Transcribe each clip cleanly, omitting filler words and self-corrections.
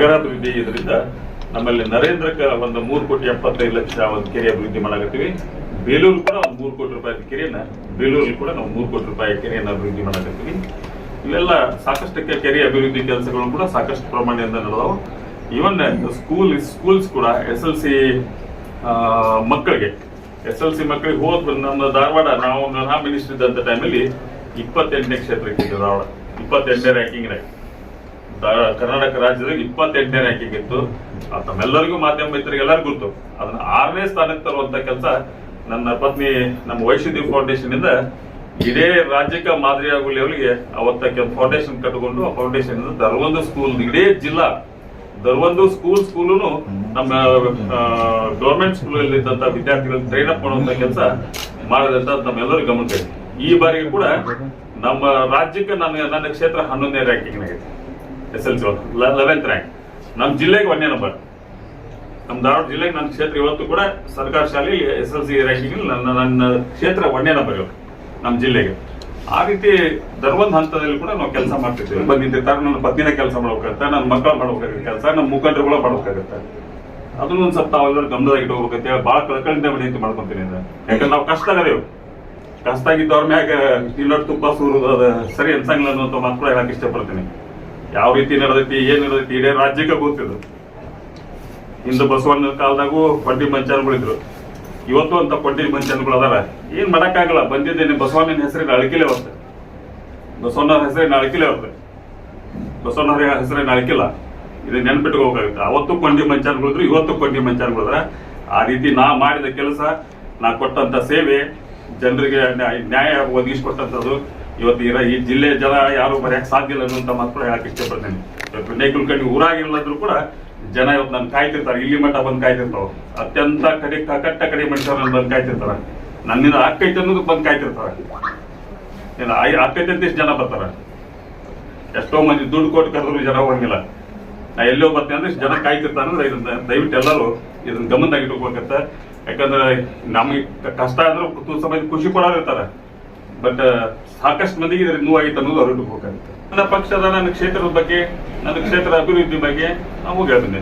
ನಗರಾಭಿವೃದ್ಧಿ ಇದರಿಂದ ನಮ್ಮಲ್ಲಿ ನರೇಂದ್ರಕ್ಕೆ ಒಂದು 3,75,00,000 ಒಂದು ಕೆರೆ ಅಭಿವೃದ್ಧಿ ಮಾಡಕತ್ತೀವಿ. ಬೇಲೂರು ಕೂಡ ಒಂದು 3 ಕೋಟಿ ರೂಪಾಯಿ ಕೆರೆಯನ್ನ ಬೇಲೂರಲ್ಲಿ ಕೂಡ ನಾವು 3 ಕೋಟಿ ರೂಪಾಯಿ ಕೆರೆಯನ್ನು ಅಭಿವೃದ್ಧಿ ಮಾಡಕತ್ತೀವಿ. ಇವೆಲ್ಲ ಸಾಕಷ್ಟು ಕೆರೆ ಅಭಿವೃದ್ಧಿ ಕೆಲಸಗಳು ಕೂಡ ಸಾಕಷ್ಟು ಪ್ರಮಾಣದಿಂದ ನಡೆದವು. ಇವನ್ ಸ್ಕೂಲ್ಸ್ ಕೂಡ SLC ಮಕ್ಕಳಿಗೆ ಹೋದ್ ನಮ್ಮ ಧಾರವಾಡ ನಾ ಮಿನಿಸ್ಟರ್ ಇದ್ದಂತ ಟೈಮಲ್ಲಿ 28ನೇ ಕ್ಷೇತ್ರಕ್ಕೆ ಇತ್ತು. ಧಾರವಾಡ 28ನೇ ರ್ಯಾಂಕಿಂಗ್ ಕರ್ನಾಟಕ ರಾಜ್ಯದಲ್ಲಿ 28ನೇ ರ್ಯಾಂಕಿಂಗ್ ಇತ್ತು. ತಮ್ಮೆಲ್ಲರಿಗೂ ಮಾಧ್ಯಮ ಮಿತ್ರರಿಗೆ ಎಲ್ಲರಿಗೂ ಗೊತ್ತು. ಅದನ್ನ 6ನೇ ಸ್ಥಾನಕ್ಕೆ ತರುವಂತ ಕೆಲಸ ನನ್ನ ಪತ್ನಿ ನಮ್ಮ ವೈಶುದ್ಧಿ ಫೌಂಡೇಶನ್ ಇಂದ ಇಡೀ ರಾಜ್ಯಕ್ಕೆ ಮಾದರಿಯಾಗುವ ಲೆವೆಲ್ಗೆ ಅವತ್ತಕ್ಕೆ ಒಂದು ಫೌಂಡೇಶನ್ ಕಟ್ಟಿಕೊಂಡು ಆ ಫೌಂಡೇಶನ್ ದರ್ವೊಂದು ಸ್ಕೂಲ್ ಇಡೀ ಜಿಲ್ಲಾ ದರ್ವೊಂದು ಸ್ಕೂಲೂನು ನಮ್ಮ ಗವರ್ಮೆಂಟ್ ಸ್ಕೂಲ್ ಇದ್ದಂತ ವಿದ್ಯಾರ್ಥಿಗಳು ಟ್ರೈನ್ ಅಪ್ ಮಾಡುವಂತ ಕೆಲಸ ಮಾಡದಂತ ನಮ್ಮೆಲ್ಲರೂ ಗಮನಿಸಿ. ಈ ಬಾರಿಗೆ ಕೂಡ ನಮ್ಮ ರಾಜ್ಯಕ್ಕೆ ನನ್ನ ಕ್ಷೇತ್ರ 11ನೇ ರ್ಯಾಂಕಿಂಗ್ ಆಗಿದೆ. SLC 11th rank. ನಮ್ಮ ಜಿಲ್ಲೆಗೆ 1ನೇ ನಂಬರ್. ನಮ್ಮ ಧಾರವಾಡ ಜಿಲ್ಲೆಗೆ ನನ್ನ ಕ್ಷೇತ್ರ ಇವತ್ತು ಕೂಡ ಸರ್ಕಾರಿ ಶಾಲೆಯಲ್ಲಿ SLC ರ್ಯಾಂಕಿಂಗ್ ನನ್ನ ಕ್ಷೇತ್ರ 1ನೇ ನಂಬರ್ ನಮ್ಮ ಜಿಲ್ಲೆಗೆ. ಆ ರೀತಿ ದರ್ವೊಂದು ಹಂತದಲ್ಲಿ ಕೂಡ ನಾವು ಕೆಲಸ ಮಾಡ್ತಿರ್ತೀವಿ. ಬಂದಿರ್ತಾರೆ ನನ್ನ ಪತ್ನಿನ ಕೆಲಸ ಮಾಡ್ಬೇಕಾಗತ್ತೆ, ನನ್ನ ಮಕ್ಕಳು ಮಾಡ್ಬೇಕಾಗುತ್ತೆ ಕೆಲಸ, ನಮ್ಮ ಮುಖಂಡರುಗಳು ಮಾಡ್ಬೇಕಾಗತ್ತೆ. ಅದನ್ನ ಒಂದ್ ಸ್ವಲ್ಪ ನಾವೆಲ್ಲರೂ ಗಮನದಾಗ ಇಟ್ಕೋಬೇಕಂತ ಭಾಳ ಕಳ್ಕಳಿಂದ ವಿನಂತಿ ಮಾಡ್ಕೊಂತೀನಿ. ಯಾಕಂದ್ರೆ ನಾವು ಕಷ್ಟ ಆಗದೇವು, ಕಷ್ಟ ಆಗಿದ್ದವ್ರ ಮ್ಯಾಗ ಇನ್ನೊಟ್ಟು ತುಪ್ಪ ಸೂರುದು ಅದ ಸರಿ ಅನ್ಸಂಗಿಲ್ಲ ಅನ್ನುವಂಥ ಮಾತ್ರ ಹೇಳಕ್ ಇಷ್ಟಪಡ್ತೀನಿ. ಯಾವ ರೀತಿ ನಡೆದೈತಿ ಏನ್ ನಡೆದೈತಿ ಇಡೀ ರಾಜ್ಯಕ್ಕೆ ಗೊತ್ತಿದ್ದು. ಹಿಂದೆ ಬಸವಣ್ಣ ಕಾಲದಾಗೂ ಪಡ್ಡಿ ಮಂಚಾನಗಳಿದ್ರು, ಇವತ್ತು ಅಂತ ಪಡ್ಡಿ ಮಂಚಾನಗಳು ಅದಾರ. ಏನ್ ಮಾಡಕ್ಕಾಗಲ್ಲ, ಬಂದಿದ್ದೇನೆ ಬಸವಣ್ಣನ ಹೆಸರಿನ ಅಳಕಿಲೆ ಬರ್ತದೆ, ಬಸವಣ್ಣನ ಹೆಸರಿನ ಅಳಕಿಲೆ ಬರ್ತದೆ, ಬಸವಣ್ಣರ ಹೆಸರಿನ ಅಳಕಿಲ್ಲ. ಇದನ್ನ ನೆನ್ಪಿಟ್ಕೋಬೇಕಾಗುತ್ತೆ. ಅವತ್ತು ಕೊಂಡಿ ಮಂಚಾನಗಳಿದ್ರು, ಇವತ್ತು ಕೊಂಡಿ ಮಂಚಾನಗಳಿದ್ರ. ಆ ರೀತಿ ನಾ ಮಾಡಿದ ಕೆಲಸ, ನಾ ಕೊಟ್ಟಂತ ಸೇವೆ, ಜನರಿಗೆ ನ್ಯಾಯ ಒದಗಿಸಿಕೊಟ್ಟಂಥದ್ದು ಇವತ್ತು ಈ ಜಿಲ್ಲೆಯ ಜನ ಯಾರು ಬರೆಯಕ್ಕೆ ಸಾಧ್ಯ ಇಲ್ಲ ಅನ್ನುವಂತ ಮಾತ್ರ ಹೇಳಕ್ ಇಷ್ಟಪಡ್ತೇನೆ. ಇವತ್ತು ನೇಕುಲ್ಕಂಡಿ ಊರಾಗಿರ್ಲಾದ್ರು ಕೂಡ ಜನ ಇವತ್ತು ನಾನು ಕಾಯ್ತಿರ್ತಾರೆ, ಇಲ್ಲಿ ಮಟ್ಟ ಬಂದು ಕಾಯ್ತಿರ್ತಾವ. ಅತ್ಯಂತ ಕಟ್ಟ ಕಡೆ ಮನುಷ್ಯರನ್ನ ಬಂದು ಕಾಯ್ತಿರ್ತಾರ. ನನ್ನಿಂದ ಆಕೈತೆ ಅನ್ನೋದಕ್ಕೆ ಬಂದು ಕಾಯ್ತಿರ್ತಾರ. ಆಕೈತೆ ಅಂತ ಇಷ್ಟು ಜನ ಬರ್ತಾರ. ಎಷ್ಟೋ ಮಂದಿ ದುಡ್ಡು ಕೊಟ್ಟು ಕರೆದ್ರು ಜನ ಹೋಗಿಲ್ಲ. ನಾ ಎಲ್ಲೋ ಬರ್ತೇನೆ ಅಂದ್ರೆ ಇಷ್ಟು ಜನ ಕಾಯ್ತಿರ್ತಾರ. ಅಂದ್ರೆ ಇದನ್ನ ದಯವಿಟ್ಟು ಎಲ್ಲರೂ ಇದನ್ನ ಗಮನದಾಗ ಇಟ್ಕೋಬೇಕಂತ. ಯಾಕಂದ್ರೆ ನಮಗೆ ಕಷ್ಟ ಆದ್ರೂ ಸಮಯ ಖುಷಿ ಕೊಡೋದಿರ್ತಾರ. ಬಟ್ ಸಾಕಷ್ಟು ಮಂದಿಗೆ ಇದ್ರ ನೋವಾಗಿತ್ತು ಅನ್ನೋದು ಅವ್ರು ಇಟ್ಕೋಬೇಕಾಗುತ್ತೆ. ನನ್ನ ಪಕ್ಷದ ನನ್ನ ಕ್ಷೇತ್ರದ ಬಗ್ಗೆ, ನನ್ನ ಕ್ಷೇತ್ರ ಅಭಿವೃದ್ಧಿ ಬಗ್ಗೆ ನಾವು ಹೇಳ್ತೀನಿ.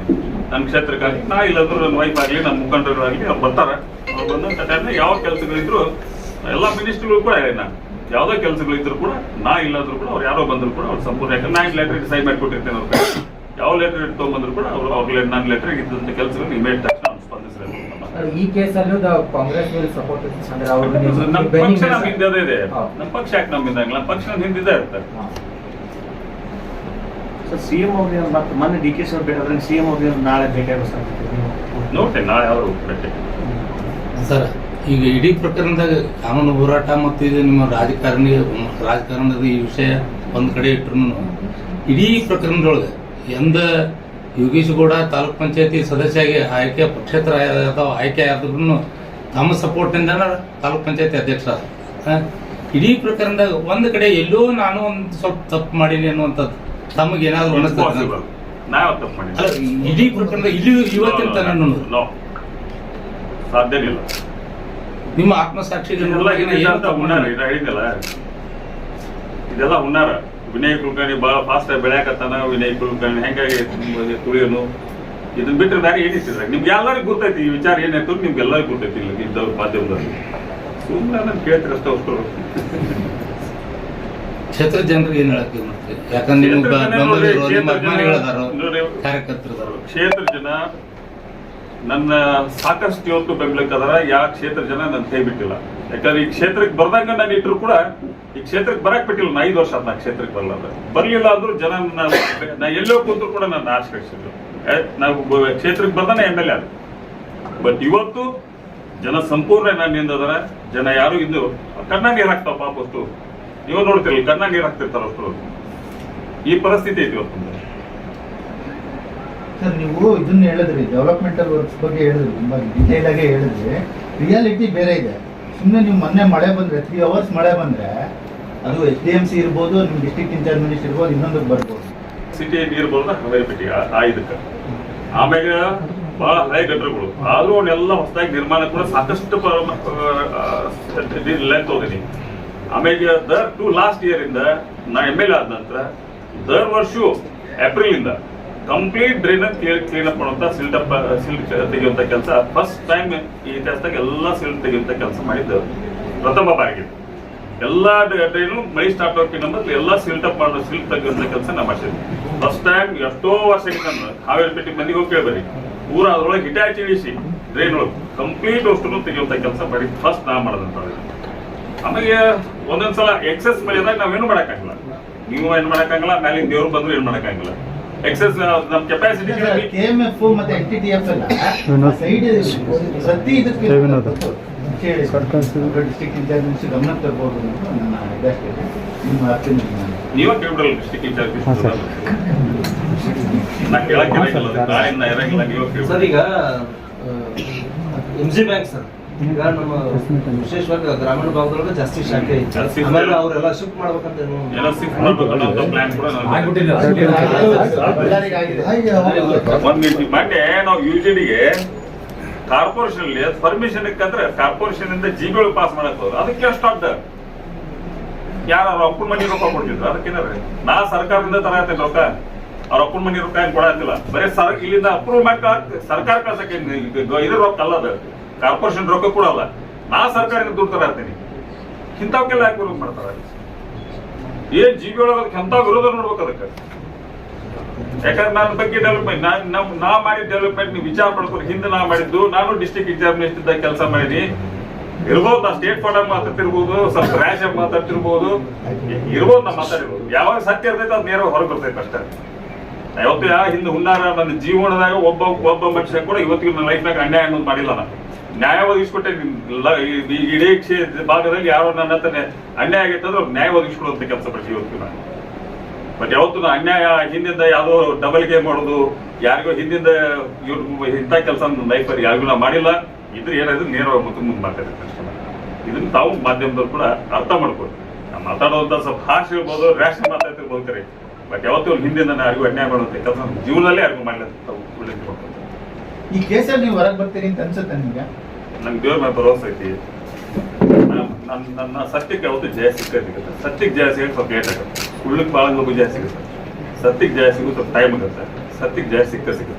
ನನ್ನ ಕ್ಷೇತ್ರಕ್ಕಾಗಿ ನಾ ಇಲ್ಲಾಂದ್ರೂ ನನ್ನ ವೈಫ್ ಆಗಲಿ, ನನ್ನ ಮುಖಂಡರಾಗಲಿ ಅವ್ರು ಬರ್ತಾರ. ಅವ್ರು ಬಂದಂತ ಟೈಮ್ನಾಗ ಯಾವ ಕೆಲಸಗಳಿದ್ರು ಎಲ್ಲ ಮಿನಿಸ್ಟ್ರಿಗಳು ಕೂಡ ಹೇಳಿ, ನಾನು ಯಾವ್ದೋ ಕೆಲಸಗಳಿದ್ರು ಕೂಡ ನಾ ಇಲ್ಲಾದ್ರೂ ಕೂಡ ಅವ್ರು ಯಾರೋ ಬಂದ್ರು ಕೂಡ ಅವ್ರು ಸಂಪೂರ್ಣ, ಯಾಕಂದ್ರೆ ನಾನು ಲೆಟರ್ ಸೈನ್ ಮಾಡಿ ಕೊಟ್ಟಿರ್ತೇನೆ. ಅವ್ರಿಗೆ ಯಾವ ಲೆಟರ್ ತಗೊಂಡ್ಬಂದ್ರು ಕೂಡ ಅವ್ರಿಗೆ ನನ್ನ ಲೆಟರ್ ಇದ್ದಂತ ಕೆಲಸಗಳು ಇಮೇಟ್ ತಕ್ಷಣ ಸ್ಪಂದಿಸಿದೆ. ಈ ಕೇಸಲ್ಲೂ ಕಾಂಗ್ರೆಸ್ ಸಪೋರ್ಟ್ ನಮ್ಮ ಪಕ್ಷ ನಮ್ಮ ಹಿಂದೆ ಇದೆ. ನಮ್ಮ ಪಕ್ಷ ಯಾಕೆ ನಮ್ಮಿಂದ ನಮ್ಮ ಪಕ್ಷ ನಮ್ಮ ಹಿಂದಿದೆ ಇರ್ತಾರೆ. ಸಿಎಂ ಅವ್ರಿಗೆ ಮೊನ್ನೆ DK ಅವ್ರು ಬೇಕಾದ್ರೆ ಸಿಎಂ ಅವ್ರಿಗೆ ನಾಳೆ ಬೇಕಾಗುತ್ತೆ ನೋಡ್ತೇನೆ, ನಾಳೆ ಅವರು ಭೇಟಿ ಸರ್. ಈಗ ಇಡೀ ಪ್ರಕರಣದಾಗ ಕಾನೂನು ಹೋರಾಟ ಮತ್ತು ಇದು ನಿಮ್ಮ ರಾಜಕಾರಣದ ಈ ವಿಷಯ ಒಂದು ಕಡೆ ಇಟ್ಟರು, ಇಡೀ ಪ್ರಕರಣದೊಳಗೆ ಎಂದ ಯೋಗೇಶ್ ಗೌಡ ತಾಲೂಕ್ ಪಂಚಾಯತಿ ಸದಸ್ಯಾಗಿ ಪಕ್ಷೇತರ ಆಯ್ಕೆ ಆದ್ರೂ ತಮ್ಮ ಸಪೋರ್ಟ್ನಿಂದ ತಾಲೂಕ್ ಪಂಚಾಯತಿ ಅಧ್ಯಕ್ಷರಾದ. ಇಡೀ ಪ್ರಕರಣದಾಗ ಒಂದು ಕಡೆ ಎಲ್ಲೋ ನಾನು ಒಂದು ಸ್ವಲ್ಪ ತಪ್ಪು ಮಾಡೀನಿ ಅನ್ನುವಂಥದ್ದು ತಮಗೆ ಏನಾದ್ರು ಅನಿಸ್ತದೆ? ಅಲ್ಲ, ಇಡೀ ಪ್ರಕರಣದಾಗ ಇಲ್ಲಿ ಇವತ್ತಿನ ತನಕ ಸಾಧ್ಯನೇ ಇಲ್ಲ. ನಿಮ್ಮ ಆತ್ಮಸಾಕ್ಷಿ ಇದೆಲ್ಲ ಹುನ್ನಾರ. ವಿನಯ್ ಕುಲಕರ್ಣಿ ಬಹಳ ಫಾಸ್ಟ್ ಆಗಿ ಬೆಳೆಯಕತ್ತಾನ. ವಿನಯ್ ಕುಲಕರ್ಣಿ ಹೆಂಗಾಗಿ ತುಳಿಯೋನು, ಇದನ್ನ ಬಿಟ್ಟರೆ ಬೇರೆ ಏನಿತ್ತಿದ್ರೆ ನಿಮ್ಗೆ ಎಲ್ಲರಿಗೂ ಗೊತ್ತೈತಿ. ಈ ವಿಚಾರ ಏನಾಯ್ತು ನಿಮ್ಗೆ ಎಲ್ಲರಿಗೂ ಗೊತ್ತೈತಿ. ಇಲ್ಲ ಇದ್ದವ್ರ ಮಾಧ್ಯಮದಲ್ಲಿ ಸುಮ್ಮನೆ ನಾನು ಕೇಳ್ತೀರ ಅಷ್ಟೇ. ಅಷ್ಟು ಕ್ಷೇತ್ರ ಜನರಿಗೆ ಏನ್ ಹೇಳಕ್ಕೆ ಮಾಡ್ತೀವಿ? ಯಾಕಂದ್ರೆ ಕಾರ್ಯಕರ್ತರು ಕ್ಷೇತ್ರ ಜನ ನನ್ನ ಸಾಕಷ್ಟು ಇವತ್ತು ಬೆಂಬಲಕ್ಕದಾರ. ಯಾವ ಕ್ಷೇತ್ರ ಜನ ನನ್ನ ಕೈ ಬಿಟ್ಟಿಲ್ಲ. ಯಾಕಂದ್ರೆ ಈ ಕ್ಷೇತ್ರಕ್ಕೆ ಬರ್ದಂಗ ನಾನು ಇಟ್ಟರು ಕೂಡ ಈ ಕ್ಷೇತ್ರಕ್ಕೆ ಬರಕ್ ಬಿಟ್ಟಿಲ್ಲ. ನಾ 5 ವರ್ಷ ಆದ ಕ್ಷೇತ್ರಕ್ಕೆ ಬರ್ಲಿಲ್ಲ ಅಂದ್ರೂ ಜನ ನಾ ಎಲ್ಲೋ ಕೂತ್ರು ಕೂಡ ನನ್ನ ಆಶ್ರಯಿಸಿದ್ರು. ನಾವು ಕ್ಷೇತ್ರಕ್ಕೆ ಬರ್ದಾನೆ MLA ಆದ. ಬಟ್ ಇವತ್ತು ಜನ ಸಂಪೂರ್ಣ ನನ್ನಿಂದ ಅದರ. ಜನ ಯಾರು ಇದ್ದು ಕಣ್ಣ ನೀರು ಹಾಕ್ತಾವ ಪಾಪ. ಅಷ್ಟು ನೀವು ನೋಡ್ತಿರಲ್ಲ, ಕಣ್ಣ ನೀರು ಹಾಕ್ತಿರ್ತಾರ ಅಷ್ಟು. ಈ ಪರಿಸ್ಥಿತಿ ಐತಿ ಇವತ್ತು. ಸರ್, ನೀವು ಇದನ್ನ ಹೇಳಿದ್ರಿ, ಡೆವಲಪ್ಮೆಂಟಲ್ ವರ್ಕ್ಸ್ ಬಗ್ಗೆ ಹೇಳಿದ್ರಿ, ತುಂಬಾ ಡಿಟೇಲ್ ಆಗಿ ಹೇಳಿದ್ರಿ. ರಿಯಾಲಿಟಿ ಬೇರೆ ಇದೆ. ಸುಮ್ಮನೆ ನೀವು ಮೊನ್ನೆ ಮಳೆ ಬಂದ್ರೆ 3 hours ಮಳೆ ಬಂದ್ರೆ ಅದು SDMC ಇರ್ಬೋದು, ನಿಮ್ ಡಿಸ್ಟ್ರಿಕ್ಟ್ ಇನ್ಚಾರ್ಜ್ ಮಿನಿಸ್ಟರ್ ಇರ್ಬೋದು, ಇನ್ನೊಂದಕ್ಕೆ ಬರ್ಬೋದು. ಸಿಟಿ ನೀರು ಬರೋದ ಹವೇಪೇಟೆ ಆ ಇದಕ್ಕೆ. ಆಮೇಲೆ ಬಹಳ ಹಳೆ ಗಟ್ರಗಳು ಆದ್ರೂ ಅವನ್ನೆಲ್ಲ ಹೊಸದಾಗಿ ನಿರ್ಮಾಣ ಕೂಡ ಸಾಕಷ್ಟು ಲೆಂತ್ ಹೋಗಿನಿ. ಆಮೇಲೆ ಲಾಸ್ಟ್ ಇಯರ್ ಇಂದ ನಾ MLA ಆದ ನಂತರ ದರ್ ವರ್ಷ ಏಪ್ರಿಲ್ ಇಂದ ಕಂಪ್ಲೀಟ್ ಡ್ರೈನ್ ಕ್ಲೀನ್ ಅಪ್ ಮಾಡುವಂತ ಸಿಲ್ಟ್ ತೆಗೆಯುವಂತ ಕೆಲಸ ಫಸ್ಟ್ ಟೈಮ್ ಈ ಇತಿಹಾಸದಾಗ ಎಲ್ಲಾ ಸಿಲ್ಟ್ ತೆಗೆಯುವಂತ ಕೆಲಸ ಮಾಡಿದ್ದು ಪ್ರಥಮ ಬಾರಿಗೆ. ಎಲ್ಲಾ ಡ್ರೈನು ಮಳಿ ಸ್ಟಾರ್ಟ್ ಹೋಗಿ ಮೊದಲು ಎಲ್ಲಾ ಸಿಲ್ಟ್ ತೆಗೆಯುವಂತ ಕೆಲಸ ನಾವು ಮಾಡಿದ್ವಿ. ಫಸ್ಟ್ ಟೈಮ್ ಎಷ್ಟೋ ವರ್ಷಕ್ಕೆ ಹಾವೇರಿಪೇಟೆ ಮಂದಿಗೆ ಹೋಗಿ ಕೇಳ್ಬರಿ ಊರ ಅದ್ರೊಳಗೆ ಹಿಟಾಚಿ ಇಳಿಸಿ ಡ್ರೈನ್ ಒಳಗೆ ಕಂಪ್ಲೀಟ್ ಅಷ್ಟು ತೆಗೆಯುವಂತ ಕೆಲಸ ಮಾಡಿ ಫಸ್ಟ್ ನಾ ಮಾಡೋದಂತ. ಆಮೇಲೆ ಒಂದೊಂದ್ಸಲ ಎಕ್ಸೆಸ್ ಮಳೆದಾಗ ನಾವೇನು ಮಾಡಕ್ಕಾಗಲ್ಲ, ನೀವು ಏನ್ ಮಾಡಕ್ಕಾಗಲ್ಲ, ಮೇಲೆ ದೇವ್ರು ಬಂದ್ರು ಏನ್ ಮಾಡಕ್ಕಾಗಲ್ಲ. ಎಕ್ಸೆಸ್ ನಮ್ ಕೆಪಾಸಿಟಿ KMF ಮತ್ತೆ NTTF ಎಲ್ಲ ಸೈಡ್ ಸದ್ಯ ಇದಕ್ಕೆ ಡಿಸ್ಟ್ರಿಕ್ಟ್ ಇಂಚಾರ್ಜ್ ಗಮನಕ್ಕೆ ತರ್ಬೋದು ಅಂತ ನನ್ನ ಇದಷ್ಟೇ. ನಿಮ್ಮ ಅರ್ಥ ನೀವೇ ಕೇಳ್ಬಿಡಲ್ಲ ಡಿಸ್ಟ್ರಿಕ್ಟ್ ಇನ್ಚಾರ್ಜ್ ನಾ ಕೇಳಕ್ಕೆ ಇರಂಗಿಲ್ಲ, ನೀವೇ ಕೇಳ್ಬಿಡಿ. ಸರ್ ಈಗ MG ಬ್ಯಾಂಕ್ ಸರ್ ಈಗ ನಮ್ಮ ವಿಶೇಷವಾಗಿ ಗ್ರಾಮೀಣ ಭಾಗದೊಳಗೆ ಜಾಸ್ತಿ ಶಾಖೆ ಐತೆ. ಜಾಸ್ತಿ ಆಮೇಲೆ ಅವರೆಲ್ಲ ಶಿಫ್ಟ್ ಮಾಡ್ಬೇಕಂತ ಎಲ್ಲ ಶಿಫ್ಟ್ ಮಾಡ್ಬೇಕನ್ನೋ ಪ್ಲಾನ್ ಕೂಡ ಆಗ್ಬಿಟ್ಟಿಲ್ಲ. ಬಳ್ಳಾರಿಗೆ ಆಗಿದೆ. ಒಂದ್ ನಿಮಿಷ ಮೊನ್ನೆ ನಾವು UGDಗೆ ಕಾರ್ಪೊರೇಷನ್ ಅಲ್ಲಿ ಪರ್ಮಿಷನ್ ಅಂದ್ರೆ ಕಾರ್ಪೊರೇಷನ್ ಇಂದ GB ಒಳಗೆ ಪಾಸ್ ಮಾಡಕ್ ಹೋದ್ರು. ಅದಕ್ಕೆ ಎಷ್ಟು ಅಡ್ಡ ಯಾರು ಅವ್ರ ಅಪ್ಪನ ಮನಿ ರೊಕ್ಕ ಕೊಡ್ತಿದ್ರು, ಅದಕ್ಕೇನಾರ ನಾ ಸರ್ಕಾರದಿಂದ ತರತ್ತೇನೆ ರೊಕ್ಕ, ಅವ್ರ ಅಪ್ಪನ ಮನಿ ರೊಕ್ಕ ಏನ್ ಕೊಡತ್ತಿಲ್ಲ. ಬರೀ ಇಲ್ಲಿಂದ ಅಪ್ರೂವ್ ಮಾಡಿ ಸರ್ಕಾರ ಕಳ್ಸಕ್ಕೆ ಇದ್ರ ರೊಕ್ಕ ಅಲ್ಲ, ಅದು ಕಾರ್ಪೊರೇಷನ್ ರೊಕ್ಕ ಕೊಡಲ್ಲ. ನಾ ಸರ್ಕಾರದಿಂದ ದುಡ್ಡು ತರತ್ತೀನಿ. ಇಂಥವಕ್ಕೆಲ್ಲ ಯಾಕೆ ವಿರೋಧ ಮಾಡ್ತಾರ? ಏನ್ GB ಒಳಗೆ ಎಂತ ವಿರೋಧ ನೋಡ್ಬೇಕು ಅದಕ್ಕೆ. ಯಾಕಂದ್ರೆ ನನ್ನ ಬಗ್ಗೆ ಡೆವಲಪ್ಮೆಂಟ್ ನಾ ಮಾಡಿದ ಡೆವಲಪ್ಮೆಂಟ್ ನೀವು ವಿಚಾರ ಮಾಡ್ಕೊಂಡು ಹಿಂದೆ ನಾ ಮಾಡಿದ್ದು, ನಾನು ಡಿಸ್ಟ್ರಿಕ್ಟ್ ಎಕ್ಸಾಮಿನೇಷನ್ ಇದ್ದಾಗ ಕೆಲಸ ಮಾಡಿನಿ ಇರ್ಬೋದು. ನಾ ಸ್ಟೇಟ್ ಫಾರ್ಡ್ ಮಾತಾಡ್ತಿರ್ಬೋದು, ಸ್ವಲ್ಪ ರ್ಯಾಶ್ ಆಗಿ ಮಾತಾಡ್ತಿರ್ಬೋದು, ಇರ್ಬೋದು, ನಾ ಮಾತಾಡಿರ್ಬೋದು. ಯಾವಾಗ ಸತ್ಯ ಇರ್ತೈತೆ ಅದು ನೇರವಾಗಿ ಹೊರಗೆ ಬರ್ತೈತೆ ಅಷ್ಟೇ. ಯಾವತ್ತು ಹಿಂದೆ ಹುನ್ನಾರ ನನ್ನ ಜೀವನದಾಗ ಒಬ್ಬ ಮನುಷ್ಯ ಕೂಡ ಇವತ್ತಿಗೆ ನನ್ನ ಲೈಫ್ನಾಗ ಅನ್ಯಾಯ ಅನ್ನೋದು ಮಾಡಿಲ್ಲ. ನಾನು ನ್ಯಾಯ ಒದಗಿಸ್ಕೊಟ್ಟೆ. ಇಡೀ ಭಾಗದಲ್ಲಿ ಯಾರೋ ನನ್ನ ಹತ್ರ ಅನ್ಯಾಯ ಆಗೈತೆ ಅಂದ್ರೆ ನ್ಯಾಯ ಒದಗಿಸ್ಕೊಡುವಂತ ಕೆಲಸ ಪಡ್ತೀವಿ ಇವತ್ತು ನಾನು. ಬಟ್ ಯಾವತ್ತು ನಾ ಅನ್ಯಾಯ ಹಿಂದಿಂದ ಯಾವುದೋ ಡಬಲ್ ಗೇಮ್ ಮಾಡೋದು, ಯಾರಿಗೋ ಹಿಂದಿಂದ ಇಂಥ ಕೆಲಸ ಲೈಫಲ್ಲಿ ಯಾರಿಗೂ ನಾ ಮಾಡಿಲ್ಲ. ಇದ್ರೆ ಏನಾದ್ರು ನೇರವಾಗಿ ಮುಂದೆ ಮಾತಾಡಿರ್ತಾರೆ ಅಷ್ಟೇ. ಇದನ್ನ ತಾವು ಮಾಧ್ಯಮದವ್ರು ಕೂಡ ಅರ್ಥ ಮಾಡ್ಕೊಳ್ಳಿ. ನಾ ಮಾತಾಡೋವಂಥ ಸ್ವಲ್ಪ ಭಾಷೆ ಇರ್ಬೋದು, ರ್ಯಾಶ್ ಮಾತಾಡ್ತಿರ್ಬೋದು ಕರೆ, ಬಟ್ ಯಾವತ್ತೂ ಹಿಂದಿಂದ ನಾನು ಯಾರಿಗೂ ಅನ್ಯಾಯ ಮಾಡುವಂಥ ಕೆಲಸ ಜೀವನದಲ್ಲೇ ಯಾರಿಗೂ ಮಾಡಲಿ ಅಂತ ತಾವು ಉಲ್ಲೇಖ ಮಾಡ್ಕೊಳ್ತಾರೆ. ಈ ಕೇಸಲ್ಲಿ ನೀವು ಹೊರಗೆ ಬರ್ತೀರಿ ಅಂತ ಅನ್ಸುತ್ತೆ ನಿಮ್ಗೆ? ನಂಗೆ ದೇವ್ರ ಮೇಲೆ ಭರವಸೆ ಐತಿ. ನನ್ನ ಸತ್ಯಕ್ಕೆ ಯಾವತ್ತು ಜಯ ಸಿಗುತ್ತೆ. ಸತ್ಯಕ್ಕೆ ಜಯ ಸಿಗೋದು ಸ್ವಲ್ಪ ಲೇಟ್ ಆಗುತ್ತೆ, ಸುಳ್ಳಕ್ಕೆ ಭಾಳ ಜಯ ಸಿಗುತ್ತೆ. ಸತ್ಯಕ್ಕೆ ಜಯ ಸಿಗೋದು ಸ್ವಲ್ಪ ಟೈಮ್ ಆಗುತ್ತೆ. ಸತ್ಯಕ್ಕೆ ಜಯ ಸಿಗುತ್ತೆ.